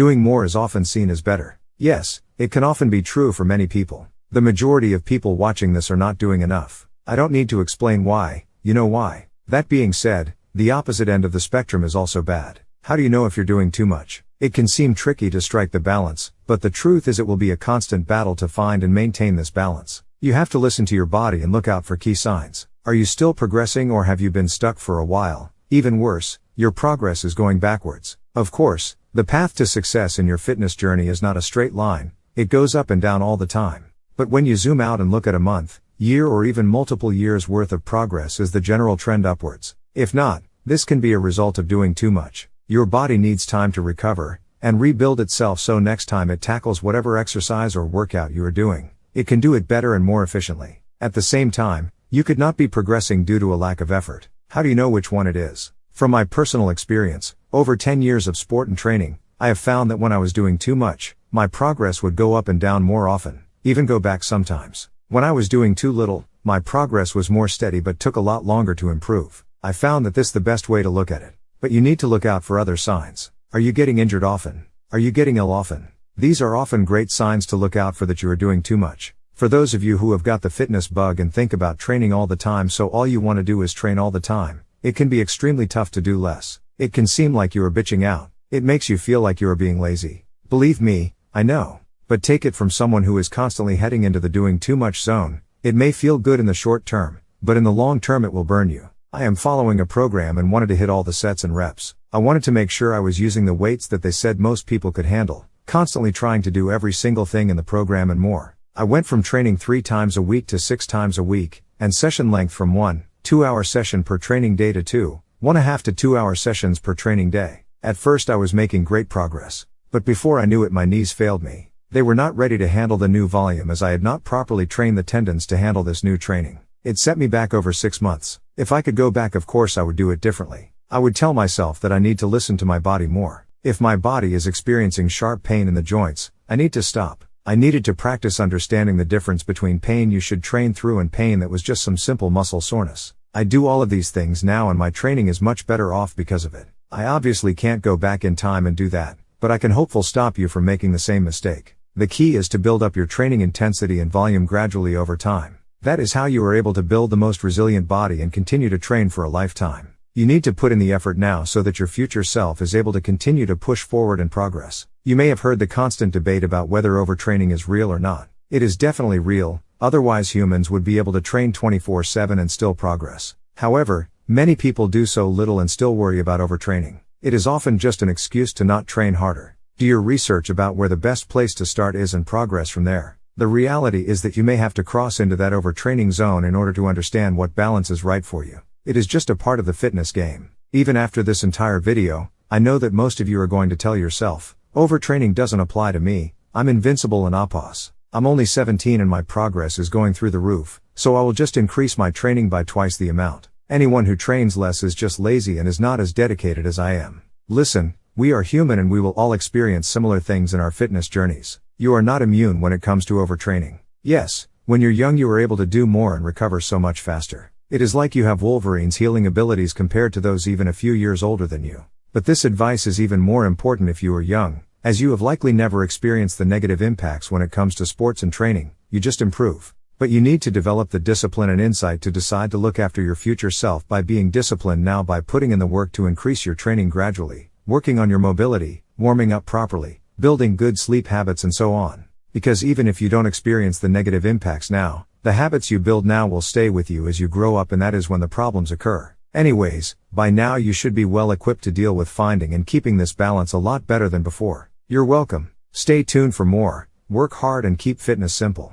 Doing more is often seen as better. Yes, it can often be true for many people. The majority of people watching this are not doing enough. I don't need to explain why, you know why. That being said, the opposite end of the spectrum is also bad. How do you know if you're doing too much? It can seem tricky to strike the balance, but the truth is it will be a constant battle to find and maintain this balance. You have to listen to your body and look out for key signs. Are you still progressing, or have you been stuck for a while? Even worse, your progress is going backwards. Of course, the path to success in your fitness journey is not a straight line. It goes up and down all the time. But when you zoom out and look at a month, year, or even multiple years worth of progress, is the general trend upwards. If not, this can be a result of doing too much. Your body needs time to recover and rebuild itself, so next time it tackles whatever exercise or workout you are doing, it can do it better and more efficiently. At the same time, you could not be progressing due to a lack of effort. How do you know which one it is? From my personal experience, over 10 years of sport and training, I have found that when I was doing too much, my progress would go up and down more often, even go back sometimes. When I was doing too little, my progress was more steady but took a lot longer to improve. I found that this is the best way to look at it. But you need to look out for other signs. Are you getting injured often? Are you getting ill often? These are often great signs to look out for that you are doing too much. For those of you who have got the fitness bug and think about training all the time, so all you want to do is train all the time, it can be extremely tough to do less. It can seem like you are bitching out. It makes you feel like you are being lazy. Believe me, I know. But take it from someone who is constantly heading into the doing too much zone. It may feel good in the short term, but in the long term it will burn you. I am following a program and wanted to hit all the sets and reps. I wanted to make sure I was using the weights that they said most people could handle, constantly trying to do every single thing in the program and more. I went from training 3 times a week to 6 times a week, and session length from 1-2 hour session per training day to 1.5 to 2 hour sessions per training day. At first I was making great progress, but before I knew it my knees failed me. They were not ready to handle the new volume, as I had not properly trained the tendons to handle this new training. It set me back over 6 months. If I could go back, of course I would do it differently. I would tell myself that I need to listen to my body more. If my body is experiencing sharp pain in the joints, I need to stop. I needed to practice understanding the difference between pain you should train through and pain that was just some simple muscle soreness. I do all of these things now and my training is much better off because of it. I obviously can't go back in time and do that, but I can hopefully stop you from making the same mistake. The key is to build up your training intensity and volume gradually over time. That is how you are able to build the most resilient body and continue to train for a lifetime. You need to put in the effort now so that your future self is able to continue to push forward and progress. You may have heard the constant debate about whether overtraining is real or not. It is definitely real, otherwise humans would be able to train 24/7 and still progress. However, many people do so little and still worry about overtraining. It is often just an excuse to not train harder. Do your research about where the best place to start is and progress from there. The reality is that you may have to cross into that overtraining zone in order to understand what balance is right for you. It is just a part of the fitness game. Even after this entire video, I know that most of you are going to tell yourself, overtraining doesn't apply to me, I'm invincible and APOS. I'm only 17 and my progress is going through the roof, so I will just increase my training by twice the amount. Anyone who trains less is just lazy and is not as dedicated as I am. Listen, we are human and we will all experience similar things in our fitness journeys. You are not immune when it comes to overtraining. Yes, when you're young you are able to do more and recover so much faster. It is like you have Wolverine's healing abilities compared to those even a few years older than you. But this advice is even more important if you are young, as you have likely never experienced the negative impacts when it comes to sports and training. You just improve. But you need to develop the discipline and insight to decide to look after your future self by being disciplined now, by putting in the work to increase your training gradually, working on your mobility, warming up properly, building good sleep habits and so on. Because even if you don't experience the negative impacts now, the habits you build now will stay with you as you grow up, and that is when the problems occur. Anyways, by now you should be well equipped to deal with finding and keeping this balance a lot better than before. You're welcome. Stay tuned for more. Work hard and keep fitness simple.